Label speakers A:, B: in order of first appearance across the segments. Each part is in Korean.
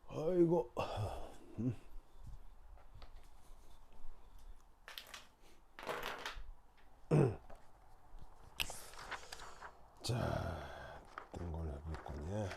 A: 아이고. 자, 어떤 걸 해볼 거냐.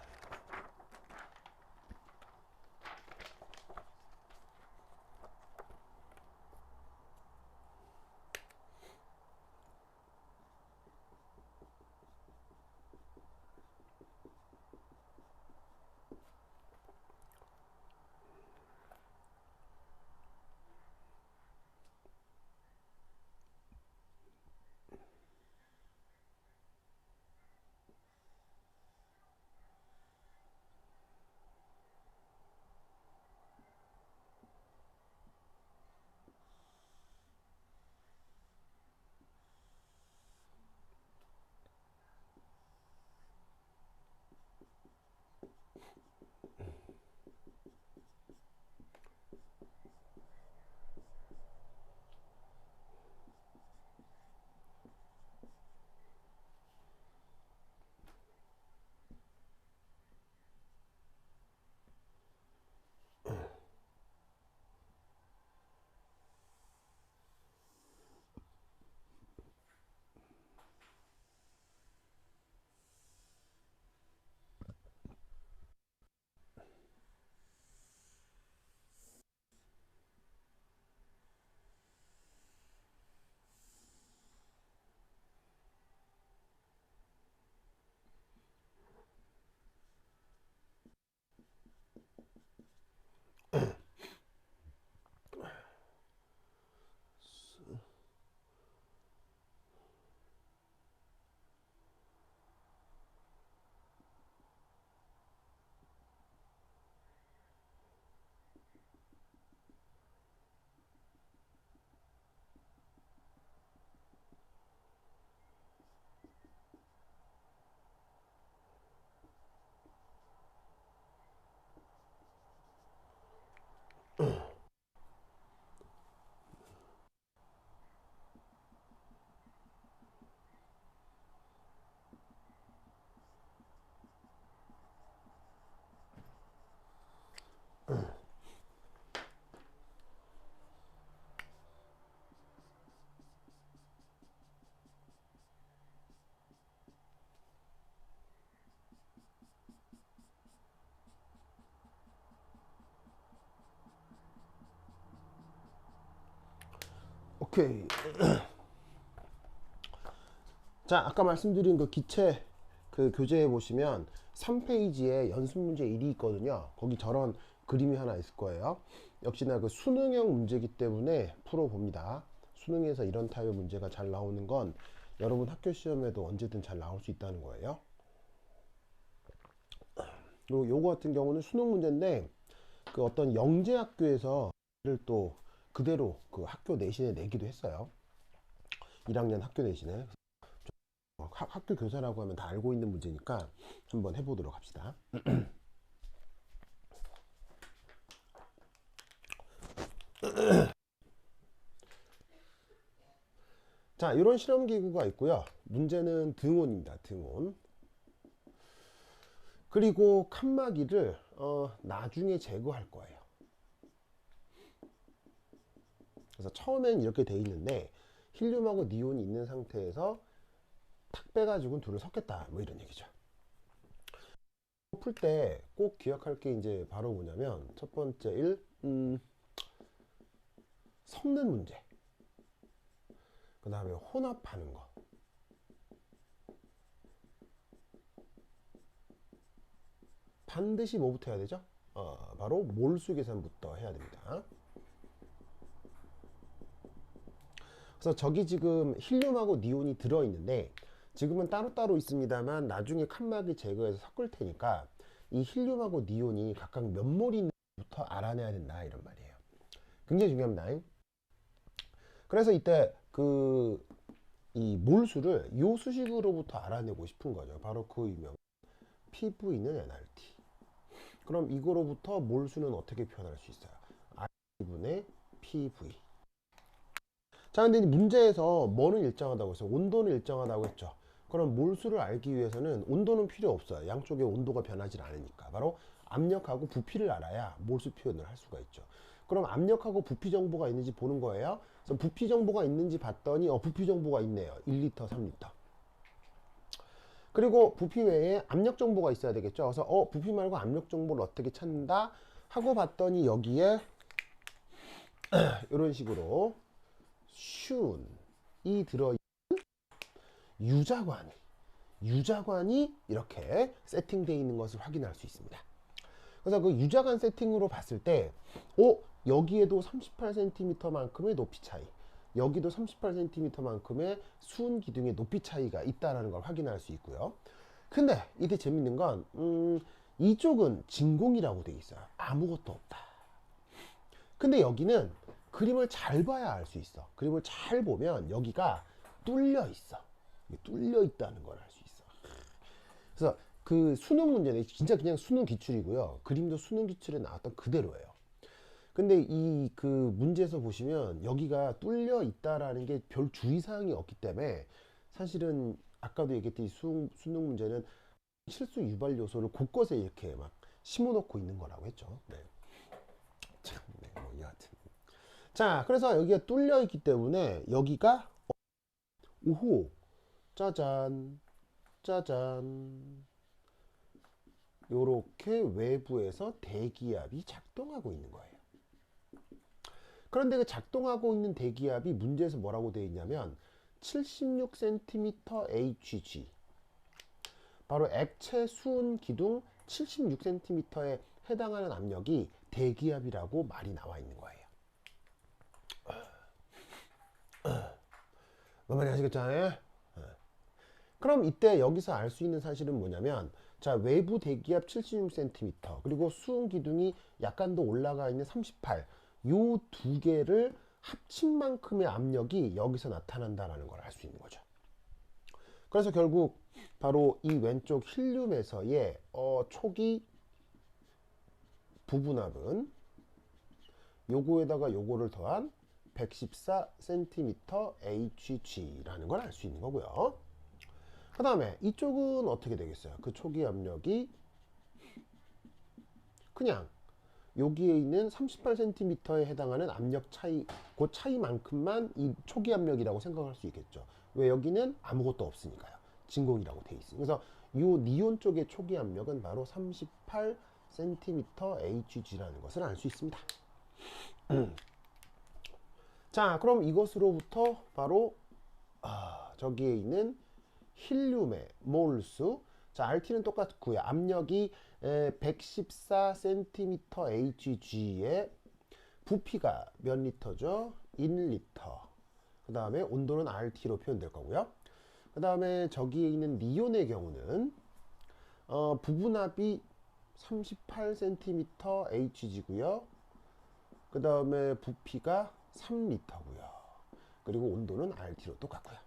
A: 오케이. 자, 아까 말씀드린 그 기체 그 교재에 보시면 3페이지에 연습 문제 1이 있거든요. 거기 저런 그림이 하나 있을 거예요. 역시나 그 수능형 문제이기 때문에 풀어봅니다. 수능에서 이런 타입의 문제가 잘 나오는 건 여러분 학교 시험에도 언제든 잘 나올 수 있다는 거예요. 그리고 요거 같은 경우는 수능 문제인데 그 어떤 영재 학교에서 또 그대로 그 학교 내신에 내기도 했어요. 1학년 학교 내신에. 학교 교사라고 하면 다 알고 있는 문제니까 한번 해보도록 합시다. 자, 이런 실험기구가 있고요. 문제는 등온입니다. 등온. 그리고 칸막이를 나중에 제거할 거예요. 그래서 처음엔 이렇게 돼 있는데 힐륨하고 니온이 있는 상태에서 탁 빼가지고 둘을 섞겠다, 뭐 이런 얘기죠. 풀 때 꼭 기억할 게 이제 바로 뭐냐면 첫 번째 섞는 문제, 그 다음에 혼합하는 거, 반드시 뭐부터 해야 되죠? 바로 몰수 계산부터 해야 됩니다. 그래서 저기 지금 힐륨하고 니온이 들어있는데 지금은 따로따로 있습니다만 나중에 칸막이 제거해서 섞을 테니까 이 힐륨하고 니온이 각각 몇 몰인지부터 알아내야 된다 이런 말이에요. 굉장히 중요합니다. 그래서 이때 이 몰수를 요 수식으로부터 알아내고 싶은 거죠. 바로 그 유명 PV는 nRT. 그럼 이거로부터 몰수는 어떻게 표현할 수 있어요? R분의 PV. 자, 근데 문제에서 뭐는 일정하다고 했어요? 온도는 일정하다고 했죠. 그럼 몰수를 알기 위해서는 온도는 필요 없어요. 양쪽의 온도가 변하지 않으니까. 바로 압력하고 부피를 알아야 몰수 표현을 할 수가 있죠. 그럼 압력하고 부피 정보가 있는지 보는 거예요. 그래서 부피 정보가 있는지 봤더니 부피 정보가 있네요. 1리터, 3리터. 그리고 부피 외에 압력 정보가 있어야 되겠죠. 그래서 부피 말고 압력 정보를 어떻게 찾는다 하고 봤더니 여기에 이런 식으로 슌이 들어있는 유자관이 이렇게 세팅되어 있는 것을 확인할 수 있습니다. 그래서 그 유자관 세팅으로 봤을 때 여기에도 38cm만큼의 높이 차이, 여기도 38cm만큼의 수은 기둥의 높이 차이가 있다는 걸 확인할 수 있고요. 근데 이때 재밌는 건 이쪽은 진공이라고 되어 있어요. 아무것도 없다. 근데 여기는 그림을 잘 봐야 알 수 있어. 그림을 잘 보면 여기가 뚫려 있어. 뚫려 있다는 걸 알 수 있어. 그래서 그 수능 문제는 진짜 그냥 수능 기출이고요. 그림도 수능 기출에 나왔던 그대로예요. 근데 이 그 문제에서 보시면 여기가 뚫려 있다라는 게 별 주의사항이 없기 때문에 사실은 아까도 얘기했듯이 수능 문제는 실수 유발 요소를 곳곳에 이렇게 막 심어놓고 있는 거라고 했죠. 네. 참, 네, 뭐 여하튼. 자, 그래서 여기가 뚫려 있기 때문에 여기가 오호, 짜잔, 짜잔. 요렇게 외부에서 대기압이 작동하고 있는 거예요. 그런데 그 작동하고 있는 대기압이 문제에서 뭐라고 되어 있냐면 76cm Hg, 바로 액체 수은 기둥 76cm에 해당하는 압력이 대기압이라고 말이 나와 있는 거예요. 뭔 말인지 아시겠죠? 그럼 이때 여기서 알 수 있는 사실은 뭐냐면, 자, 외부 대기압 76cm 그리고 수은 기둥이 약간 더 올라가 있는 38, 요 두 개를 합친 만큼의 압력이 여기서 나타난다는 걸 알 수 있는 거죠. 그래서 결국 바로 이 왼쪽 힐륨에서의 초기 부분압은 요거에다가 요거를 더한 114cm Hg라는 걸 알 수 있는 거고요. 그 다음에 이쪽은 어떻게 되겠어요? 그 초기 압력이 그냥 여기에 있는 38cm에 해당하는 압력 차이, 그 차이만큼만 이 초기 압력이라고 생각할 수 있겠죠. 왜? 여기는 아무것도 없으니까요. 진공이라고 돼 있어요. 그래서 이 니온 쪽의 초기 압력은 바로 38cm Hg라는 것을 알 수 있습니다. 자, 그럼 이것으로부터 바로 저기에 있는 힐륨의 몰수, 자, RT는 똑같고요. 압력이 114cm Hg에 부피가 몇 리터죠? 1리터. 그 다음에 온도는 RT로 표현될 거고요. 그 다음에 저기에 있는 니온의 경우는 부분압이 38cm Hg고요. 그 다음에 부피가 3리터고요. 그리고 온도는 RT로 똑같고요.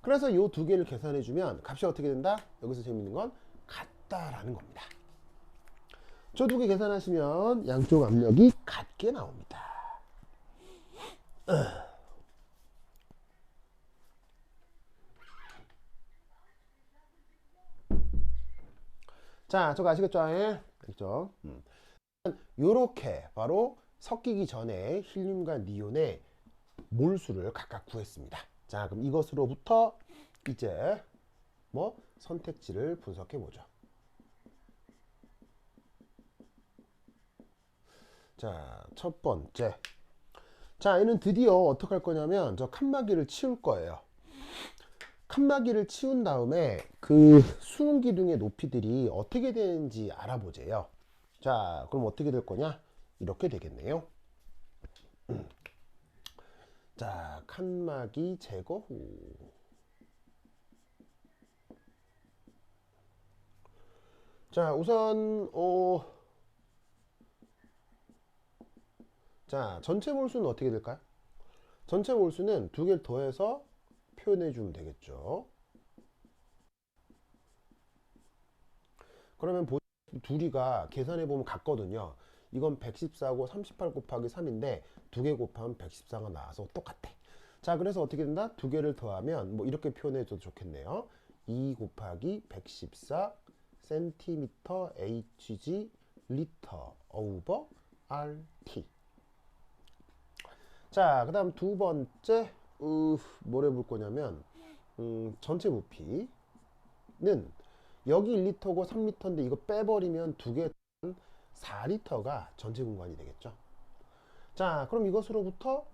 A: 그래서 이 두 개를 계산해 주면 값이 어떻게 된다? 여기서 재밌는 건 같다라는 겁니다. 저 두 개 계산하시면 양쪽 압력이 같게 나옵니다. 자, 저거 아시겠죠? 알겠죠? 요렇게 바로 섞이기 전에 힐륨과 니온의 몰수를 각각 구했습니다. 자, 그럼 이것으로부터 이제 뭐 선택지를 분석해 보죠. 자, 첫 번째. 자, 얘는 드디어 어떻게 할 거냐면 저 칸막이를 치울 거예요. 칸막이를 치운 다음에 그 수능 기둥의 높이들이 어떻게 되는지 알아보재요. 자, 그럼 어떻게 될 거냐? 이렇게 되겠네요. 자, 칸막이 제거 후. 자, 우선 자, 전체 몰수는 어떻게 될까요? 전체 몰수는 두 개를 더해서 표현해 주면 되겠죠. 그러면 둘이가 계산해 보면 같거든요. 이건 114고 38 곱하기 3인데 두 개 곱하면 114가 나와서 똑같아. 자, 그래서 어떻게 된다? 두 개를 더하면 뭐 이렇게 표현해 줘도 좋겠네요. 2 곱하기 114 cm Hg 리터 over RT. 자, 그 다음 두 번째 뭘 해볼 거냐면 전체 부피는 여기 1리터고 3리터인데 이거 빼버리면 두 개 4리터가 전체 공간이 되겠죠. 자, 그럼 이것으로부터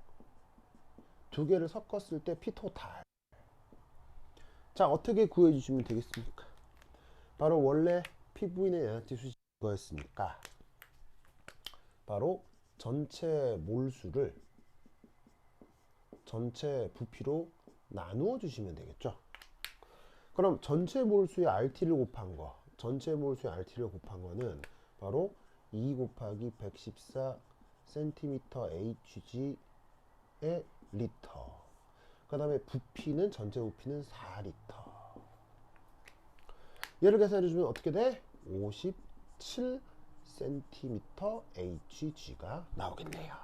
A: 두 개를 섞었을 때 P토탈. 자, 어떻게 구해주시면 되겠습니까? 바로 원래 PV는 에너지 수식 이거였으니까 바로 전체 몰수를 전체 부피로 나누어 주시면 되겠죠. 그럼 전체 몰수의 RT를 곱한 거, 전체 몰수의 RT를 곱한 거는 바로 2 곱하기 114 cm Hg의 리터. 그 다음에 부피는 전체 부피는 4리터. 얘를 계산해 주면 어떻게 돼? 57 cm Hg가 나오겠네요.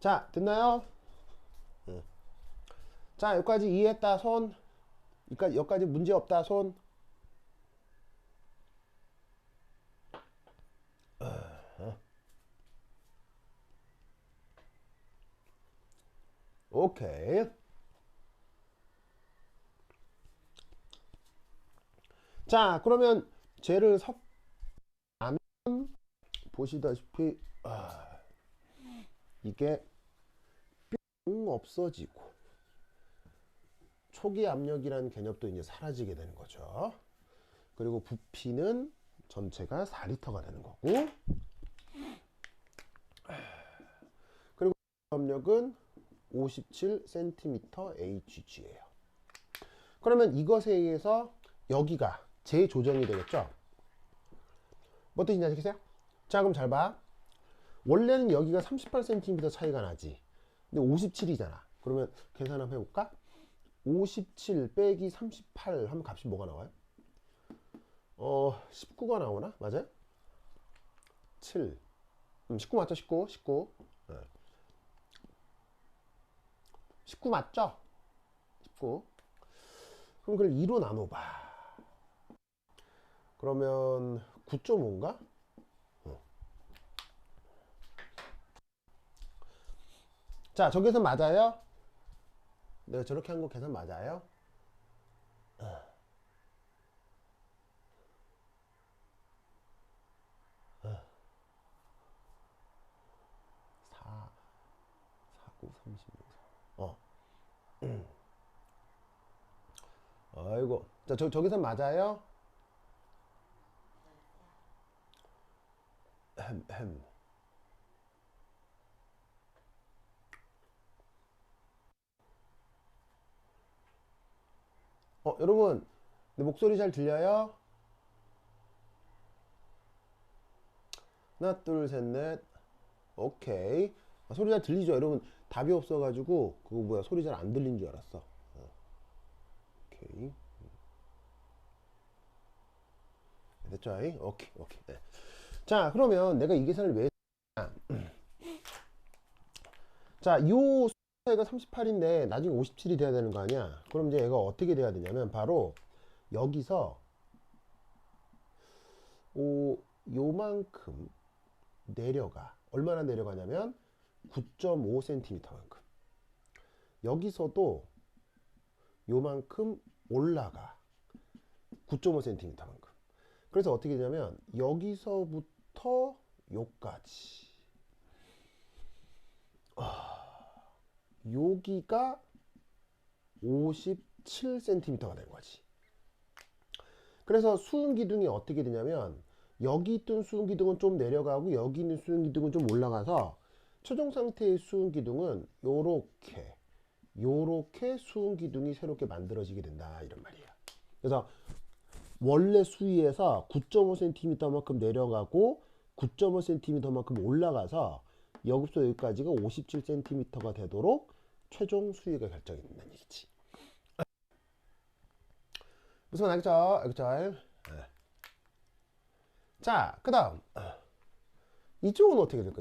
A: 자, 됐나요? 자, 여기까지 이해했다 손. 여기까지 문제 없다 손. 오케이. 자, 그러면 쟤를 섞으면 보시다시피 이게 뿅 없어지고 초기 압력이라는 개념도 이제 사라지게 되는 거죠. 그리고 부피는 전체가 4리터가 되는 거고, 그리고 압력은 57 cm Hg예요. 그러면 이것에 의해서 여기가 재조정이 되겠죠. 뭐 뜻인지 아시겠어요? 자, 그럼 잘 봐. 원래는 여기가 38cm 차이가 나지. 근데 57이잖아. 그러면 계산 한번 해볼까? 57 빼기 38 하면 값이 뭐가 나와요? 19가 나오나? 맞아요? 7. 19 맞죠? 19. 19. 19 맞죠? 19. 그럼 그걸 2로 나눠봐. 그러면 9.5인가? 자, 저 계산 맞아요? 내가 저렇게 한 거 계산 맞아요? 4, 9, 36. 아이고. 자, 저 계산 맞아요? 햄. 여러분, 내 목소리 잘 들려요? 하나, 둘, 셋, 넷. 오케이. 소리 잘 들리죠? 여러분, 답이 없어가지고, 그거 뭐야, 소리 잘 안 들린 줄 알았어. 오케이. 됐죠? 오케이, 오케이. 네. 자, 그러면 내가 이 계산을 왜 했냐. 자, 요 숫자가 38인데, 나중에 57이 돼야 되는 거 아니야? 그럼 이제 얘가 어떻게 돼야 되냐면, 바로 여기서, 요만큼 내려가. 얼마나 내려가냐면 9.5cm만큼. 여기서도 요만큼 올라가. 9.5cm만큼. 그래서 어떻게 되냐면 여기서부터 요까지 여기가 57cm가 된 거지. 그래서 수은 기둥이 어떻게 되냐면 여기 있던 수은 기둥은 좀 내려가고 여기 있는 수은 기둥은 좀 올라가서 최종 상태의 수은 기둥은 요렇게 수은 기둥이 새롭게 만들어지게 된다 이런 말이야. 그래서 원래 수위에서 9.5cm만큼 내려가고 9.5cm만큼 올라가서 여기서 여기까지가 57cm가 되도록 최종 수위가 결정이 된다는 얘기지. 무슨 알겠죠? 알겠죠? 네. 자, 그 다음 이쪽은 어떻게 될까?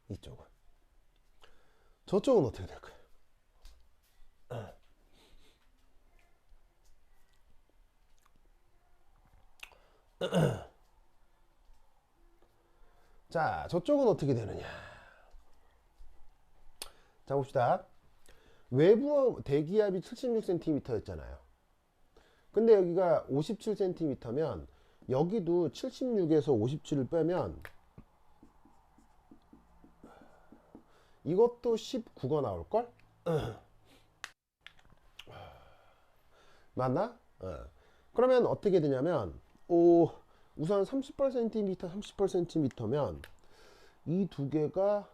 A: 이쪽은 저쪽은 어떻게 될까요? 자, 저쪽은 어떻게 되느냐? 자, 봅시다. 외부 대기압이 76cm였잖아요. 근데 여기가 57cm면 여기도 76에서 57을 빼면 이것도 19가 나올걸? 맞나? 그러면 어떻게 되냐면 우선 38cm 이 두 개가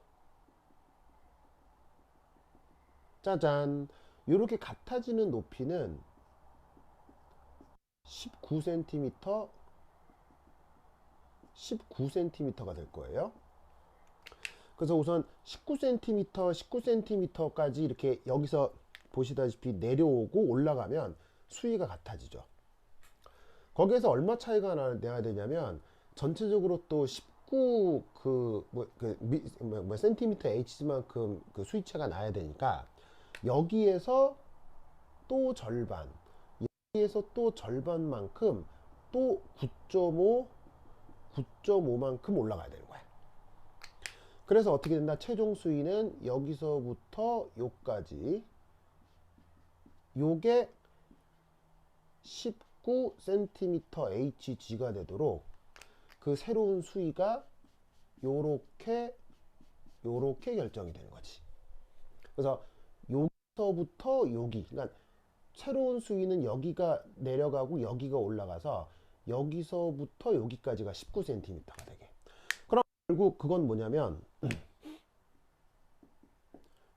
A: 짜잔 이렇게 같아지는 높이는 19cm가 될 거예요. 그래서 우선 19cm까지 이렇게 여기서 보시다시피 내려오고 올라가면 수위가 같아지죠. 거기에서 얼마 차이가 나야 되냐면 전체적으로 또 19 센티미터 h만큼 그 수위차가 나야 되니까 여기에서 또 절반, 여기에서 또 절반만큼 또 9.5만큼 올라가야 되는 거야. 그래서 어떻게 된다? 최종 수위는 여기서부터 요까지 요게 19cm hg가 되도록 그 새로운 수위가 요렇게 결정이 되는 거지. 그래서 여기서부터 여기, 그러니까 새로운 수위는 여기가 내려가고 여기가 올라가서 여기서부터 여기까지가 19cm가 되게. 그럼 결국 그건 뭐냐면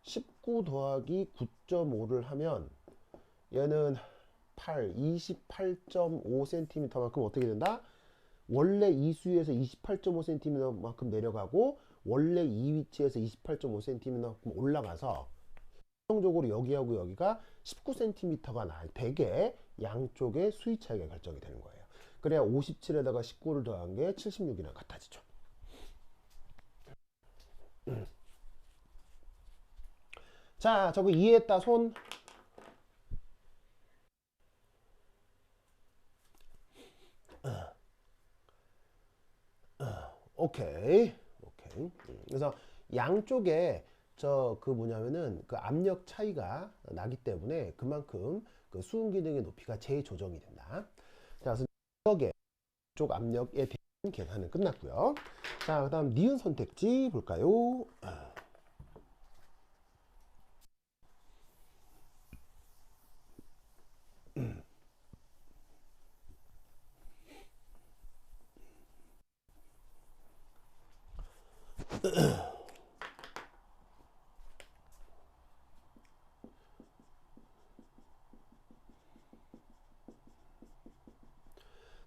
A: 19 더하기 9.5를 하면 얘는 28.5cm만큼 어떻게 된다? 원래 이 수위에서 28.5cm만큼 내려가고 원래 이 위치에서 28.5cm만큼 올라가서 최종적으로 여기하고 여기가 19cm가 되게 양쪽의 수위 차이가 결정이 되는 거예요. 그래야 57에다가 19를 더한 게 76이랑 같아지죠. 자, 저거 이해했다 손. 오케이. 그래서 양쪽에 그 뭐냐면은 그 압력 차이가 나기 때문에 그만큼 그 수은 기능의 높이가 재조정이 된다. 자, 그래서 쪽 압력에 대한 계산은 끝났고요. 자, 그다음 니은 선택지 볼까요?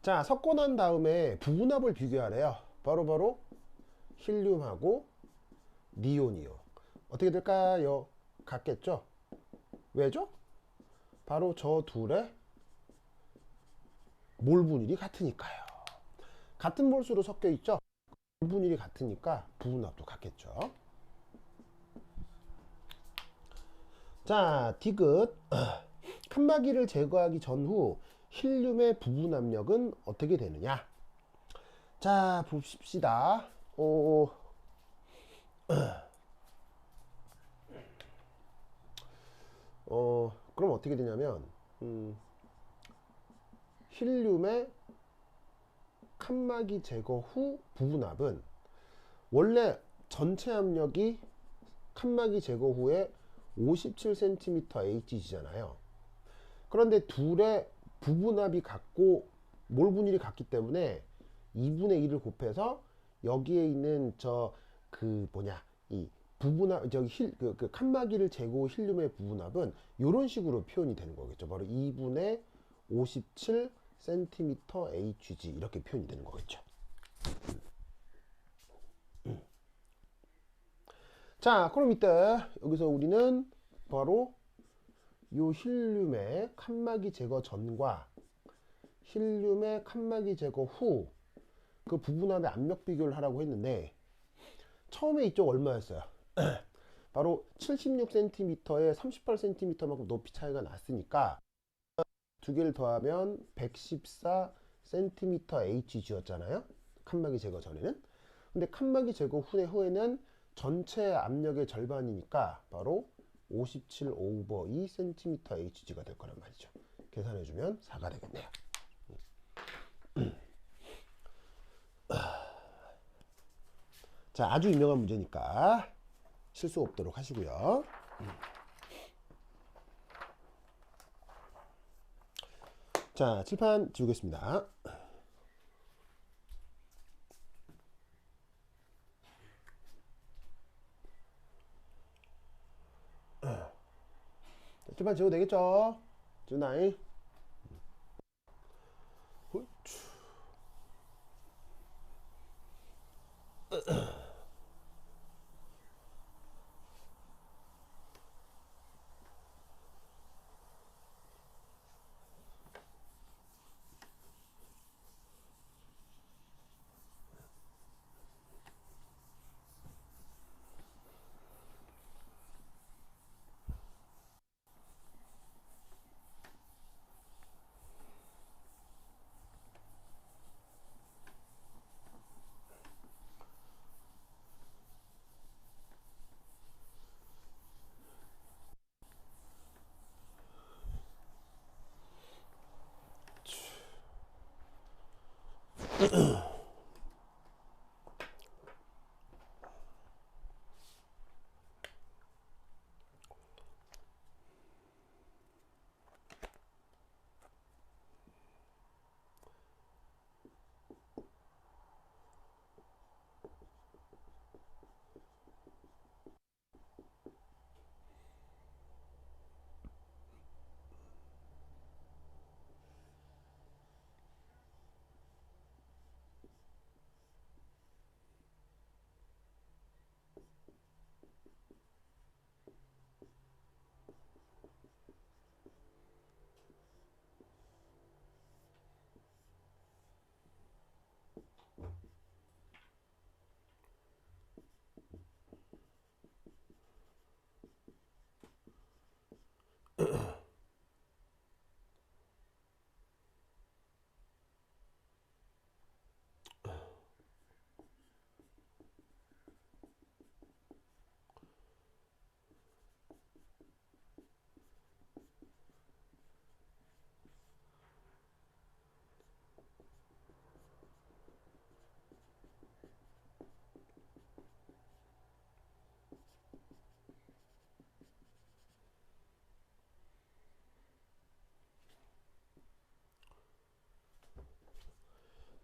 A: 자, 섞고 난 다음에 부분합을 비교하래요. 바로 힐륨하고 니온이요. 어떻게 될까요? 같겠죠? 왜죠? 바로 저 둘의 몰 분율이 같으니까요. 같은 몰수로 섞여 있죠? 몰 분율이 같으니까 부분합도 같겠죠. 자, 디귿. 칸막이를 제거하기 전후 힐륨의 부분 압력은 어떻게 되느냐? 자, 봅시다. 그럼 어떻게 되냐면, 힐륨의 칸막이 제거 후 부분압은 원래 전체 압력이 칸막이 제거 후에 57cm HG잖아요. 그런데 둘의 부분합이 같고 몰분율이 같기 때문에 2분의 1을 곱해서 여기에 있는 이 부분합 그 칸막이를 제거 후 힐륨의 부분합은 이런 식으로 표현이 되는 거겠죠. 바로 2분의 57cm HG 이렇게 표현이 되는 거겠죠. 자, 그럼 이때 여기서 우리는 바로 요 힐륨의 칸막이 제거 전과 힐륨의 칸막이 제거 후 그 부분합의 압력 비교를 하라고 했는데 처음에 이쪽 얼마였어요? 바로 76cm에 38cm만큼 높이 차이가 났으니까 두 개를 더하면 114cm HG였잖아요. 칸막이 제거 전에는. 근데 칸막이 제거 후에는 전체 압력의 절반이니까 바로 57 오버 2cm HG가 될 거란 말이죠. 계산해주면 4가 되겠네요. 자, 아주 유명한 문제니까 실수 없도록 하시고요. 자, 칠판 지우겠습니다. 칠판 지워도 되겠죠? 지우나이.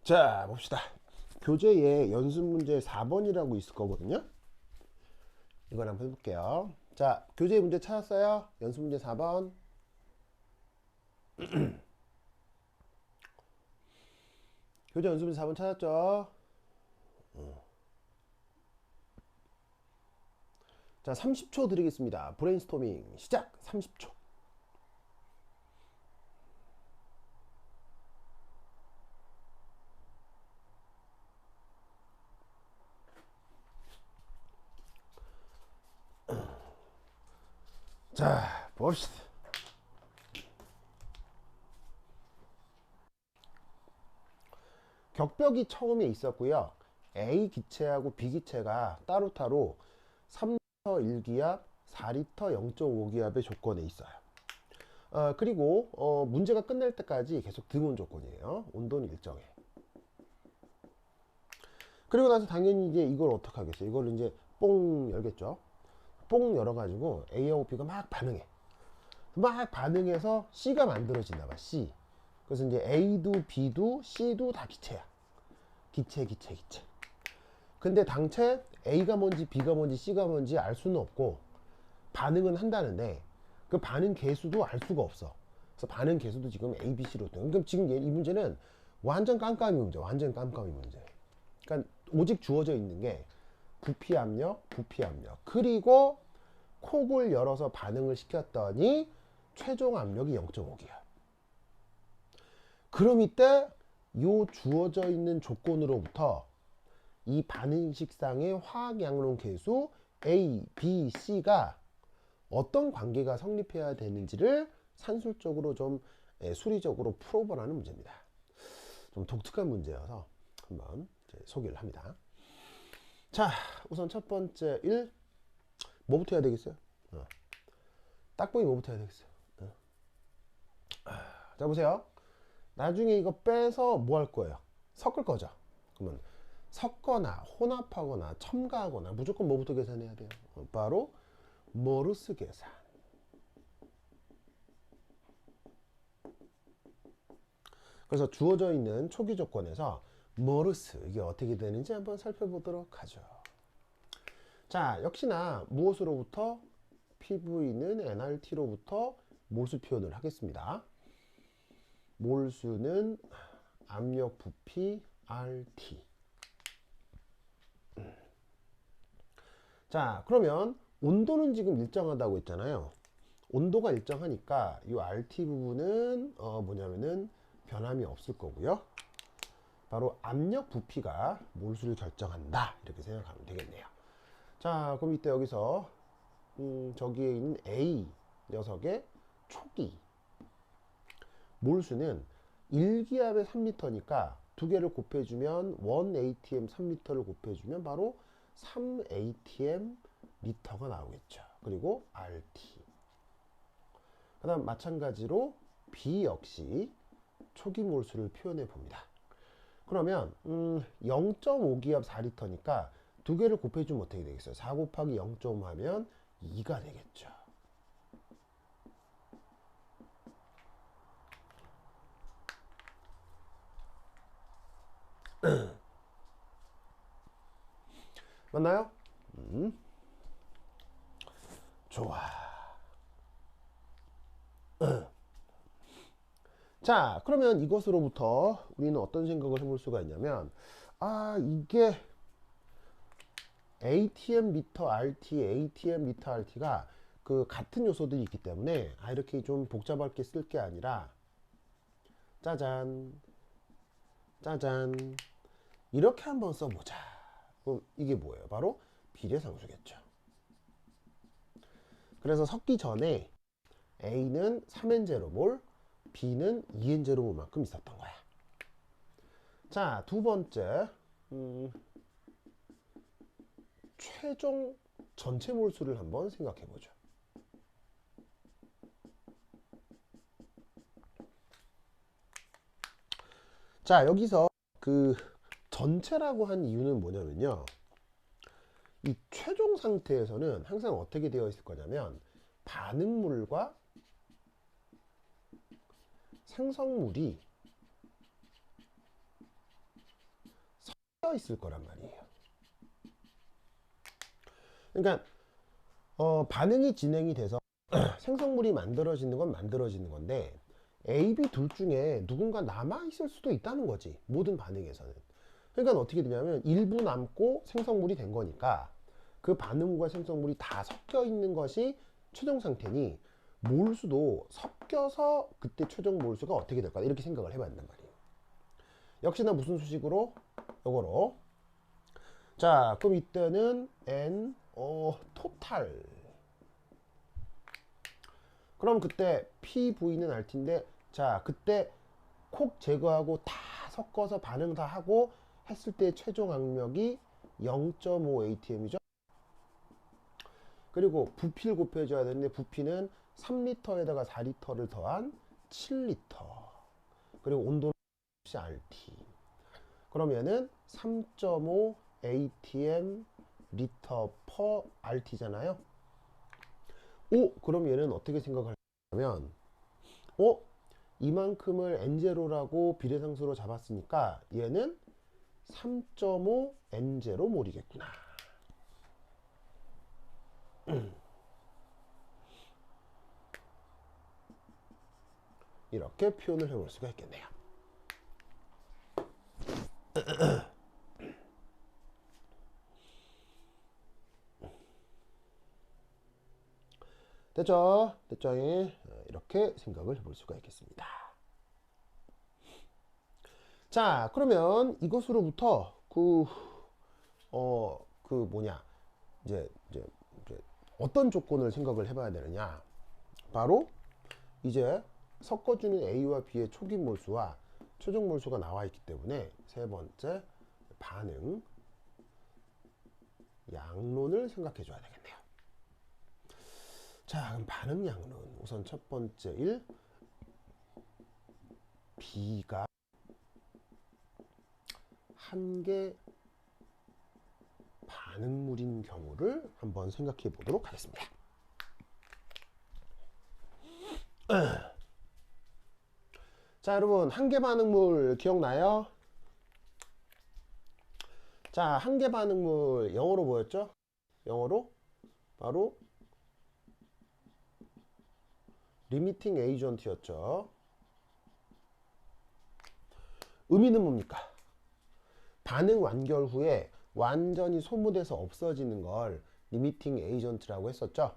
A: 자, 봅시다. 교재에 연습 문제 4번이라고 있을 거거든요. 이걸 한번 해볼게요. 자, 교재 문제 찾았어요? 연습 문제 4번. 교재 연습 문제 4번 찾았죠? 자, 30초 드리겠습니다. 브레인스토밍 시작. 30초. 자, 봅시다. 격벽이 처음에 있었고요. A 기체하고 B 기체가 따로따로 3리터 1기압, 4리터 0.5기압의 조건에 있어요. 그리고 문제가 끝날 때까지 계속 등온 조건이에요. 온도는 일정해. 그리고 나서 당연히 이제 이걸 어떻게 하겠어요? 이걸 이제 뽕 열겠죠. 뽕 열어가지고 A하고 B가 막 반응해. 막 반응해서 C가 만들어지나 봐. C. 그래서 이제 A도 B도 C도 다 기체야. 기체. 근데 당최 A가 뭔지 B가 뭔지 C가 뭔지 알 수는 없고 반응은 한다는데 그 반응 개수도 알 수가 없어. 그래서 반응 개수도 지금 A, B, C로 돼. 그럼 지금 이 문제는 완전 깜깜이 문제. 완전 깜깜이 문제. 그러니까 오직 주어져 있는 게 부피 압력, 그리고 콕을 열어서 반응을 시켰더니 최종 압력이 0.5기야. 그럼 이때 요 주어져 있는 조건으로부터 이 반응식상의 화학양론 계수 A, B, C가 어떤 관계가 성립해야 되는지를 산술적으로 좀 수리적으로 풀어보라는 문제입니다. 좀 독특한 문제여서 한번 소개를 합니다. 자, 우선 첫 번째 1, 뭐부터 해야 되겠어요? 딱 보니 뭐부터 해야 되겠어요? 자, 보세요. 나중에 이거 빼서 뭐 할 거예요? 섞을 거죠. 그러면 섞거나 혼합하거나 첨가하거나 무조건 뭐부터 계산해야 돼요? 바로 모르스 계산. 그래서 주어져 있는 초기 조건에서 모르스 이게 어떻게 되는지 한번 살펴보도록 하죠. 자, 역시나 무엇으로부터? PV는 nRT로부터 몰수 표현을 하겠습니다. 몰수는 압력 부피 RT. 자, 그러면 온도는 지금 일정하다고 했잖아요. 온도가 일정하니까 이 RT 부분은 뭐냐면은 변함이 없을 거고요. 바로 압력 부피가 몰수를 결정한다 이렇게 생각하면 되겠네요. 자, 그럼 이때 여기서 저기에 있는 A 녀석의 초기 몰수는 1기압에 3리터니까 두 개를 곱해주면 1ATM 3리터를 곱해주면 바로 3ATM 리터가 나오겠죠. 그리고 RT. 그 다음 마찬가지로 B 역시 초기 몰수를 표현해 봅니다. 그러면 0.5기압 4리터니까 두 개를 곱해주면 어떻게 되겠어요? 4 곱하기 0.5 하면 2가 되겠죠. 맞나요? 좋아. 자, 그러면 이것으로부터 우리는 어떤 생각을 해볼 수가 있냐면, 아, 이게 ATM 미터 RT, ATM 미터 RT가 그 같은 요소들이 있기 때문에 이렇게 좀 복잡하게 쓸 게 아니라 짜잔, 짜잔 이렇게 한번 써보자. 그럼 이게 뭐예요? 바로 비례상수겠죠. 그래서 섞기 전에 A는 3N0몰, B는 2N0몰만큼 있었던 거야. 자, 두 번째 최종 전체 몰수를 한번 생각해 보죠. 자, 여기서 그 전체라고 한 이유는 뭐냐면요. 이 최종 상태에서는 항상 어떻게 되어 있을 거냐면 반응물과 생성물이 섞여 있을 거란 말이에요. 그러니까 반응이 진행이 돼서 생성물이 만들어지는 건 만들어지는 건데 A, B 둘 중에 누군가 남아 있을 수도 있다는 거지. 모든 반응에서는. 그러니까 어떻게 되냐면 일부 남고 생성물이 된 거니까 그 반응물과 생성물이 다 섞여 있는 것이 최종 상태니 몰수도 섞여서 그때 최종 몰수가 어떻게 될까 이렇게 생각을 해봐야 된단 말이에요. 역시나 무슨 수식으로? 요거로. 자, 그럼 이때는 N 토탈. 그럼 그때 PV는 RT인데 자, 그때 콕 제거하고 다 섞어서 반응 다 하고 했을 때 최종 압력이 0.5 ATM이죠. 그리고 부피를 곱해줘야 되는데 부피는 3리터에다가 4리터를 더한 7리터. 그리고 온도는 RT. 그러면은 3.5 ATM 리터 퍼 RT잖아요. 그럼 얘는 어떻게 생각하냐면 이만큼을 N0라고 비례상수로 잡았으니까 얘는 3.5 N0 몰이겠구나. 이렇게 표현을 해볼 수가 있겠네요. 됐죠? 됐죠? 이렇게 생각을 해볼 수가 있겠습니다. 자, 그러면 이것으로부터 이제 어떤 조건을 생각을 해봐야 되느냐? 바로 이제 섞어주는 A와 B의 초기 몰수와 최종 몰수가 나와 있기 때문에 세 번째 반응 양론을 생각해 줘야 되겠네요. 자, 그럼 반응 양론 우선 첫 번째 1 B가 한 개 반응물인 경우를 한번 생각해 보도록 하겠습니다. 자, 여러분 한 개 반응물 기억나요? 자, 한 개 반응물 영어로 뭐였죠? 영어로 바로 리미팅 에이전트였죠. 의미는 뭡니까? 반응 완결 후에 완전히 소모돼서 없어지는 걸 리미팅 에이전트라고 했었죠.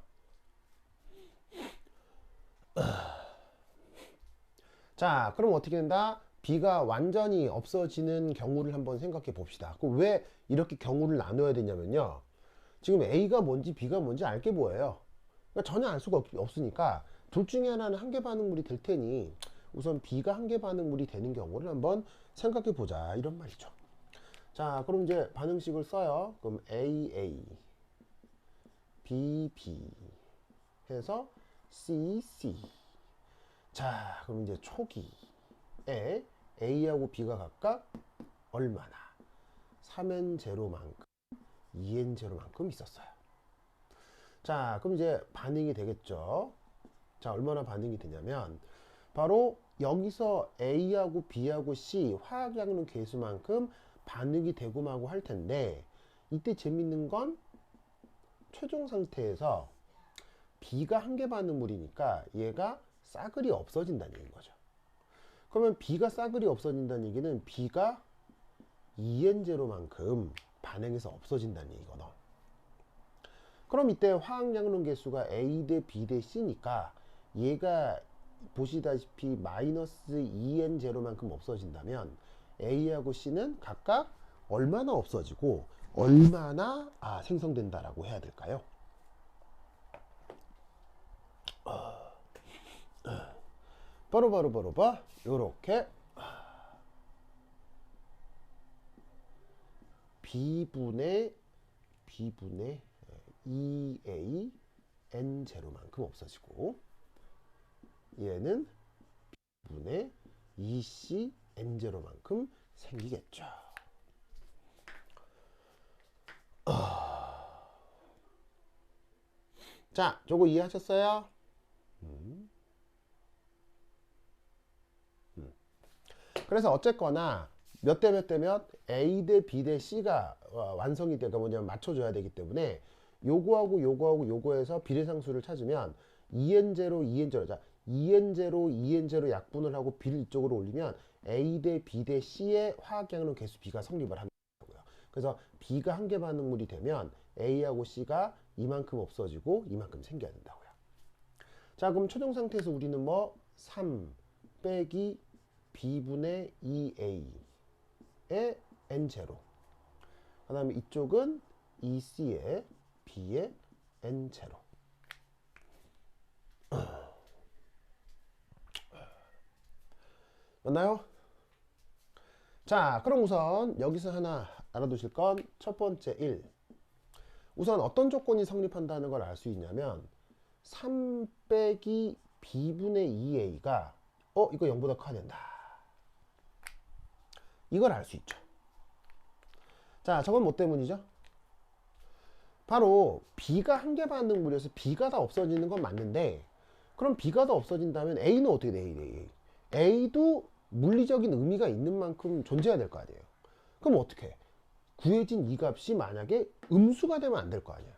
A: 자, 그럼 어떻게 된다? B가 완전히 없어지는 경우를 한번 생각해 봅시다. 그럼 왜 이렇게 경우를 나눠야 되냐면요. 지금 A가 뭔지 B가 뭔지 알게 뭐예요? 그러니까 전혀 알 수가 없으니까 둘 중에 하나는 한 개 반응물이 될 테니 우선 B가 한 개 반응물이 되는 경우를 한번 생각해 보자 이런 말이죠. 자, 그럼 이제 반응식을 써요. 그럼 AA, BB 해서 CC. 자, 그럼 이제 초기에 A하고 B가 각각 얼마나 3N0만큼 2N0만큼 있었어요. 자, 그럼 이제 반응이 되겠죠. 자, 얼마나 반응이 되냐면 바로 여기서 A하고 B하고 C 화학양론 개수만큼 반응이 되고 마고 할 텐데 이때 재밌는 건 최종 상태에서 B가 한 개 반응물이니까 얘가 싸그리 없어진다는 얘기인 거죠. 그러면 B가 싸그리 없어진다는 얘기는 B가 2N0만큼 반응해서 없어진다는 얘기거든. 그럼 이때 화학양론 개수가 A 대 B 대 C니까 얘가 보시다시피 마이너스 2N0만큼 없어진다면 A하고 C는 각각 얼마나 없어지고 얼마나 생성된다라고 해야 될까요? 바로 요렇게 B분의 2A N0만큼 없어지고 얘는 B분의 2C N0만큼 생기겠죠. 자, 저거 이해하셨어요? 그래서 어쨌거나 몇 대 몇 대 몇 A 대 B 대 C가 완성이 되가 뭐냐면 맞춰줘야 되기 때문에 요거하고 요거하고 요거에서 비례상수를 찾으면 2N0, 2N0. 자, 2N0, 2N0 약분을 하고 B를 이쪽으로 올리면 A 대 B 대 C의 화학양론 개수 B가 성립을 합니다. 그래서 B가 한 개 반응물이 되면 A하고 C가 이만큼 없어지고 이만큼 생겨야 된다고요. 자, 그럼 최종 상태에서 우리는 뭐 3 빼기 B분의 2A의 N0. 그 다음에 이쪽은 2C의 B의 N0. 맞나요? 자, 그럼 우선 여기서 하나 알아두실 건 첫 번째 1. 우선 어떤 조건이 성립한다는 걸 알 수 있냐면 3 빼기 B분의 2A가 이거 0보다 커야 된다. 이걸 알 수 있죠. 자, 저건 뭐 때문이죠? 바로 B가 한계 반응물이어서 B가 다 없어지는 건 맞는데, 그럼 B가 다 없어진다면 A는 어떻게 돼? A. A도 물리적인 의미가 있는 만큼 존재해야 될 거 아니에요. 그럼 어떻게 해? 구해진 이 값이 만약에 음수가 되면 안 될 거 아니야.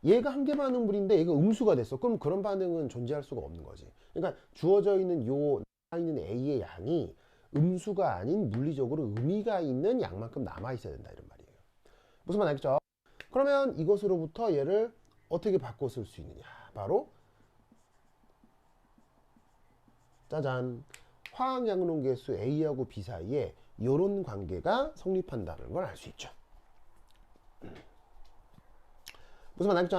A: 얘가 한계 반응물인데 얘가 음수가 됐어. 그럼 그런 반응은 존재할 수가 없는 거지. 그러니까 주어져 있는 남아 있는 A의 양이 음수가 아닌 물리적으로 의미가 있는 양만큼 남아 있어야 된다 이런 말이에요. 무슨 말 알겠죠? 그러면 이것으로부터 얘를 어떻게 바꿔 쓸 수 있느냐? 바로 짜잔, 화학양론계수 A하고 B 사이에 이런 관계가 성립한다는 걸 알 수 있죠. 무슨 말 알겠죠?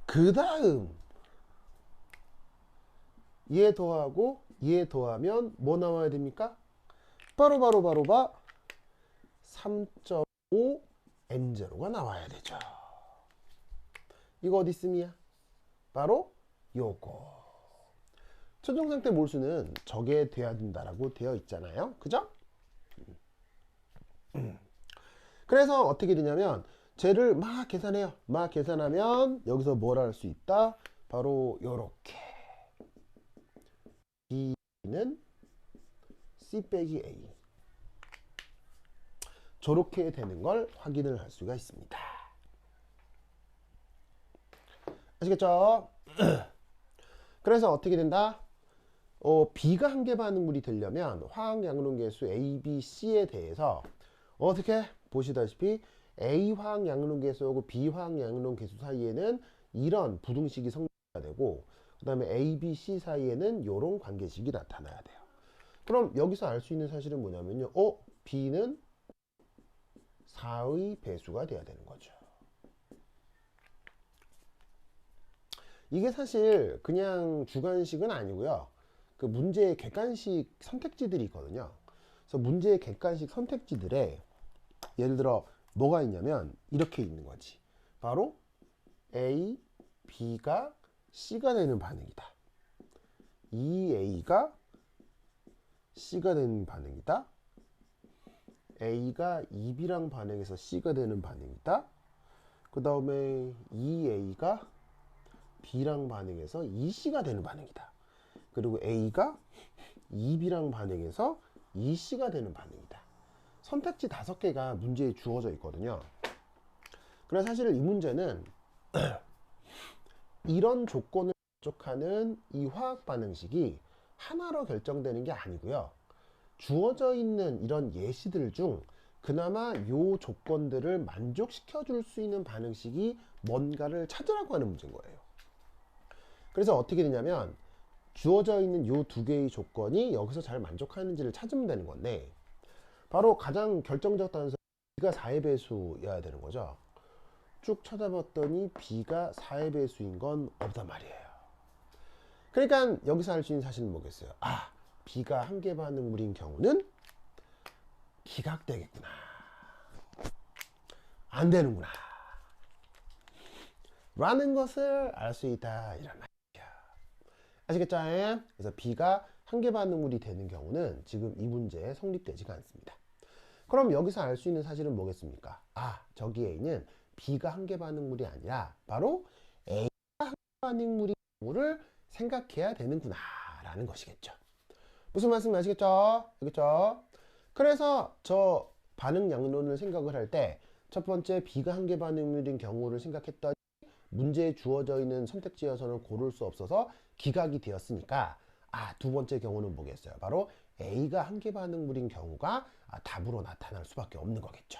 A: 그 다음 얘 더하고 얘 더하면 뭐 나와야 됩니까? 바로 3.5 N0가 나와야 되죠. 이거 어디 있음이야? 바로 요거. 최종 상태 몰수는 저게 돼야 된다라고 되어 있잖아요. 그죠? 그래서 어떻게 되냐면 쟤를 막 계산해요. 막 계산하면 여기서 뭘 할 수 있다? 바로 요렇게 B는 C 빼기 A 저렇게 되는 걸 확인을 할 수가 있습니다. 아시겠죠? 그래서 어떻게 된다? B가 한계 반응물이 되려면 화학양론계수 A, B, C에 대해서 어떻게 보시다시피 A 화학양론계수하고 B 화학양론계수 사이에는 이런 부등식이 성립해야 되고, 그 다음에 A, B, C 사이에는 이런 관계식이 나타나야 돼요. 그럼 여기서 알 수 있는 사실은 뭐냐면요, B는 4의 배수가 돼야 되는 거죠. 이게 사실 그냥 주관식은 아니고요. 그 문제의 객관식 선택지들이 있거든요. 그래서 문제의 객관식 선택지들에 예를 들어 뭐가 있냐면 이렇게 있는 거지. 바로 A, B가 C가 되는 반응이다. 2A가 C가 되는 반응이다. A가 2B랑 반응해서 C가 되는 반응이다. 그 다음에 2A가 B랑 반응해서 2C가 되는 반응이다. 그리고 A가 2B랑 반응해서 2C가 되는 반응이다. 선택지 5개가 문제에 주어져 있거든요. 그래서 사실 이 문제는 이런 조건을 만족하는 이 화학 반응식이 하나로 결정되는 게 아니고요. 주어져 있는 이런 예시들 중 그나마 요 조건들을 만족시켜 줄 수 있는 반응식이 뭔가를 찾으라고 하는 문제인 거예요. 그래서 어떻게 되냐면 주어져 있는 요 2개의 조건이 여기서 잘 만족하는지를 찾으면 되는 건데, 바로 가장 결정적 단서 B가 4의 배수여야 되는 거죠. 쭉 찾아봤더니 B가 4의 배수인 건 없단 말이에요. 그러니까 여기서 알 수 있는 사실은 뭐겠어요? B가 한계 반응물인 경우는 기각되겠구나. 안 되는구나. 라는 것을 알 수 있다. 이런 말이에요. 아시겠죠? 그래서 B가 한계 반응물이 되는 경우는 지금 이 문제에 성립되지가 않습니다. 그럼 여기서 알 수 있는 사실은 뭐겠습니까? 저기 A는 B가 한계 반응물이 아니라 바로 A가 한계 반응물인 경우를 생각해야 되는구나 라는 것이겠죠. 무슨 말씀인지 아시겠죠? 알겠죠? 그래서 저 반응 양론을 생각을 할 때 첫 번째 B가 한계 반응물인 경우를 생각했더니 문제에 주어져 있는 선택지에서는 고를 수 없어서 기각이 되었으니까 두 번째 경우는 뭐겠어요? 바로 A가 한계 반응물인 경우가 답으로 나타날 수밖에 없는 거겠죠.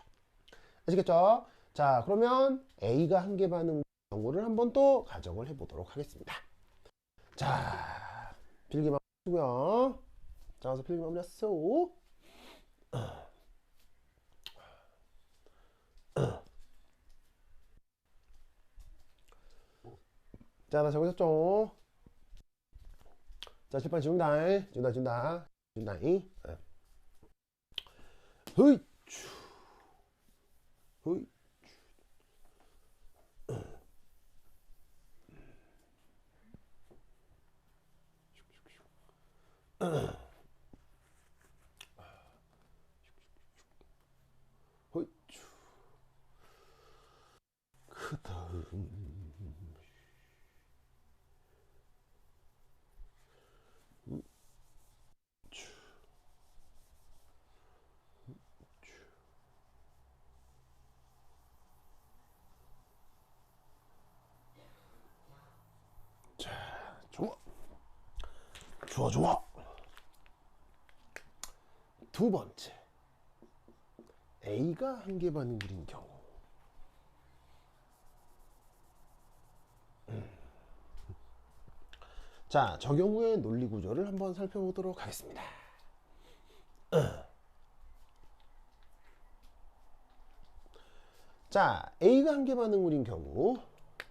A: 아시겠죠? 자, 그러면 A가 한계 반응물인 경우를 한번 또 가정을 해보도록 하겠습니다. 자, 필기 마무리고요. 자, 와서 필기 마무리했어. 자, 나 적으셨죠? 자, 칠판 지운다. 지운다. 흐이, 흐이. 흐이. 좋아. 좋아, 좋아. 두 번째. A가 한계 반응물인 경우. 자, 저 경우의 논리 구조를 한번 살펴보도록 하겠습니다. 자, A가 한계 반응물인 경우,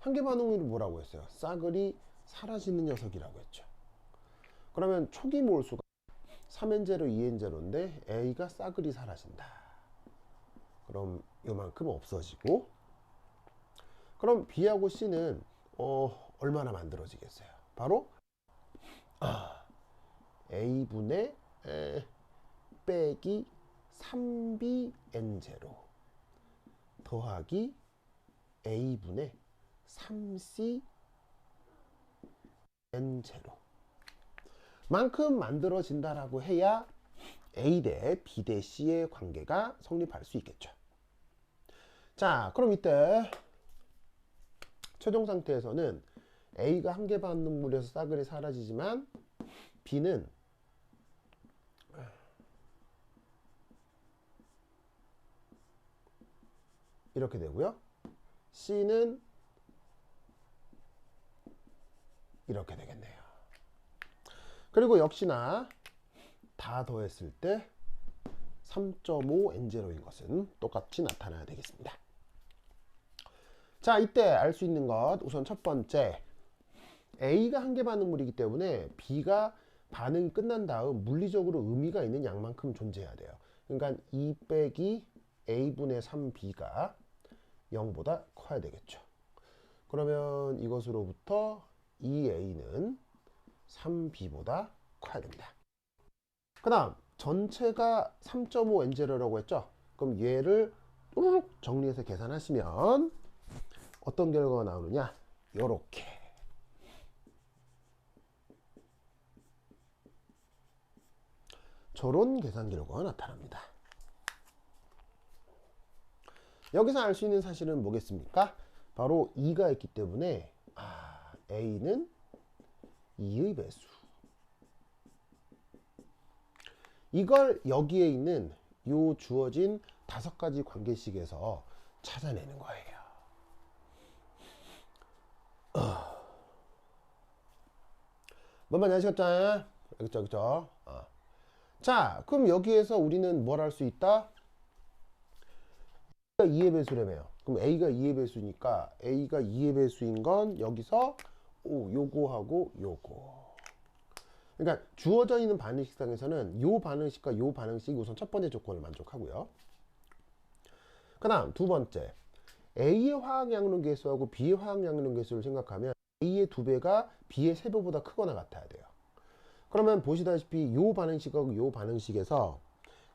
A: 한계 반응물이 뭐라고 했어요? 싸그리 사라지는 녀석이라고 했죠. 그러면 초기 몰수가 3N제로 2N제로인데 A가 싸그리 사라진다. 그럼 요만큼 없어지고, 그럼 B하고 C는 얼마나 만들어지겠어요? 바로 A분의 빼기 3BN0 더하기 A분의 3CN0 만큼 만들어진다라고 해야 A 대 B 대 C의 관계가 성립할 수 있겠죠. 자, 그럼 이때 최종 상태에서는 A가 한계 반응물에서 싸그리 사라지지만 B는 이렇게 되고요. C는 이렇게 되겠네요. 그리고 역시나 다 더했을 때 3.5N0인 것은 똑같이 나타나야 되겠습니다. 자, 이때 알 수 있는 것 우선 첫 번째, A가 한계 반응물이기 때문에 B가 반응이 끝난 다음 물리적으로 의미가 있는 양만큼 존재해야 돼요. 그러니까 2 빼기 A분의 3B가 0보다 커야 되겠죠. 그러면 이것으로부터 2A는 3B보다 커야 됩니다. 그 다음 전체가 3.5N0라고 했죠. 그럼 얘를 뚜루룩 정리해서 계산하시면 어떤 결과가 나오느냐, 요렇게 저런 계산 결과가 나타납니다. 여기서 알 수 있는 사실은 뭐겠습니까? 바로 2가 있기 때문에 A는 2의 배수. 이걸 여기에 있는 요 주어진 5가지 관계식에서 찾아내는 거예요. 뭔 말인지 아시겠죠? 그쵸. 자, 그럼 여기에서 우리는 뭘 할 수 있다? A가 2의 배수라며요. 그럼 A가 2의 배수니까 A가 2의 배수인 건 여기서 요거하고 요거. 그러니까 주어져 있는 반응식상에서는 요 반응식과 요 반응식이 우선 첫 번째 조건을 만족하고요. 그 다음 두 번째, A의 화학양론 계수하고 B의 화학양론 계수를 생각하면 A의 2배가 B의 3배보다 크거나 같아야 돼요. 그러면 보시다시피 요 반응식하고 요 반응식에서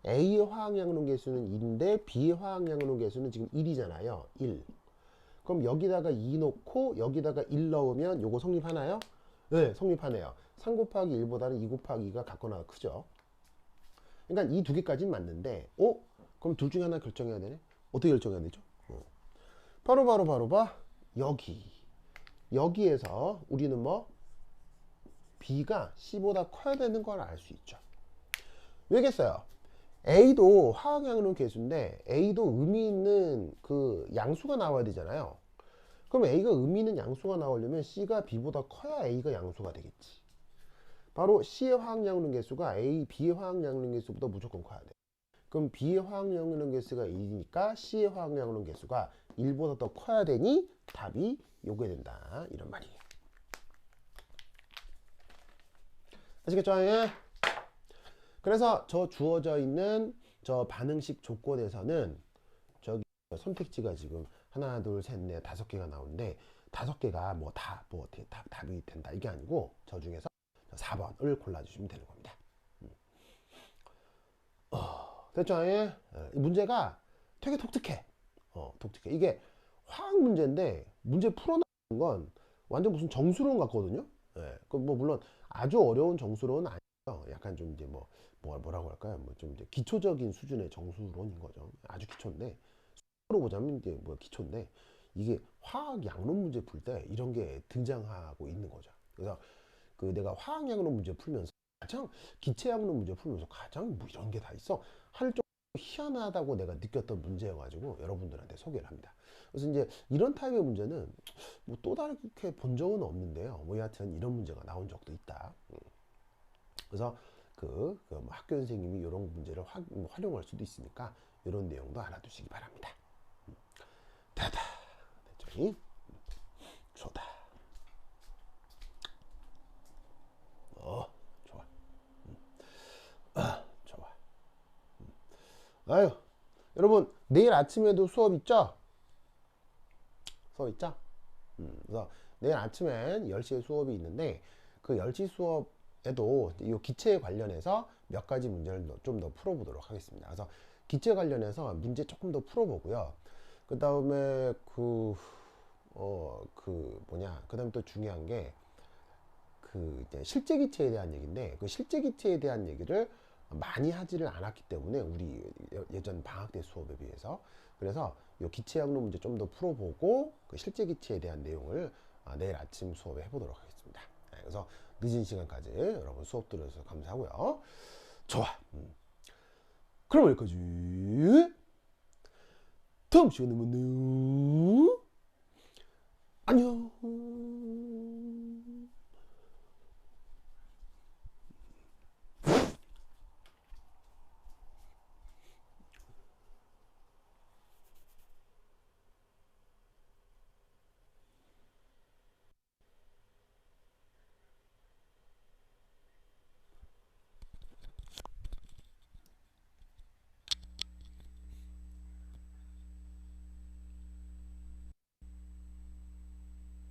A: A의 화학양론 계수는 2인데 B의 화학양론 계수는 지금 1이잖아요. 1. 그럼 여기다가 2 놓고 여기다가 1 넣으면 요거 성립하나요? 네, 성립하네요. 3 곱하기 1보다는 2 곱하기 2가 같거나 크죠. 그러니까 이 두 개까지는 맞는데 그럼 둘 중에 하나 결정해야 되네? 어떻게 결정해야 되죠? 바로 봐. 여기에서 우리는 뭐 B가 C보다 커야 되는 걸 알 수 있죠. 왜겠어요? A도 화학양론 계수인데 A도 의미 있는 그 양수가 나와야 되잖아요. 그럼 A가 의미 있는 양수가 나오려면 C가 B보다 커야 A가 양수가 되겠지. 바로 C의 화학양론 계수가 B의 화학양론 계수보다 무조건 커야 돼. 그럼 B의 화학양론 계수가 1이니까 C의 화학양론 계수가 1보다 더 커야 되니 답이 요게 된다. 이런 말이에요. 아시겠죠? 예? 그래서 저 주어져 있는 저 반응식 조건에서는 저기 선택지가 지금 하나, 둘, 셋, 넷, 5개가 나오는데 5개가 뭐 어떻게 답이 된다 이게 아니고 저 중에서 4번을 골라주시면 되는 겁니다. 됐죠? 예? 이 문제가 되게 독특해. 독특해. 이게 화학 문제인데 문제 풀어나가는 건 완전 무슨 정수론 같거든요. 예. 뭐 물론 아주 어려운 정수론은 아니에요. 약간 좀 이제 뭐라고 할까요? 뭐 좀 이제 기초적인 수준의 정수론인 거죠. 아주 기초인데 수로 보자면 이제 뭐 기초인데 이게 화학 양론 문제 풀 때 이런 게 등장하고 있는 거죠. 그래서 그 내가 화학양론 문제 풀면서 가장 기체양론 문제 풀면서 가장 뭐 이런 게 다 있어 할 정도로 희한하다고 내가 느꼈던 문제여가지고 여러분들한테 소개를 합니다. 그래서 이제 이런 타입의 문제는 뭐 또 다르게 본 적은 없는데요. 뭐 여하튼 이런 문제가 나온 적도 있다. 그래서 뭐 학교 선생님이 이런 문제를 활용할 수도 있으니까 이런 내용도 알아두시기 바랍니다. 다다 됐죠? 좋다. 좋아. 좋아. 아유, 여러분 내일 아침에도 수업 있죠? 수업 있죠? 그래서 내일 아침엔 10시에 수업이 있는데 그 10시 수업에도 이 기체에 관련해서 몇 가지 문제를 좀 더 풀어보도록 하겠습니다. 그래서 기체 관련해서 문제 조금 더 풀어보고요. 그 다음에 그 다음에 또 중요한 게 이제 실제 기체에 대한 얘기인데 그 실제 기체에 대한 얘기를 많이 하지를 않았기 때문에 우리 예전 방학 때 수업에 비해서 그래서 이 기체학론 문제 좀 더 풀어보고 그 실제 기체에 대한 내용을 내일 아침 수업에 해보도록 하겠습니다. 그래서 늦은 시간까지 여러분 수업 들어주셔서 감사하고요. 좋아. 그럼 여기까지. 다음 시간에 만나요. 안녕.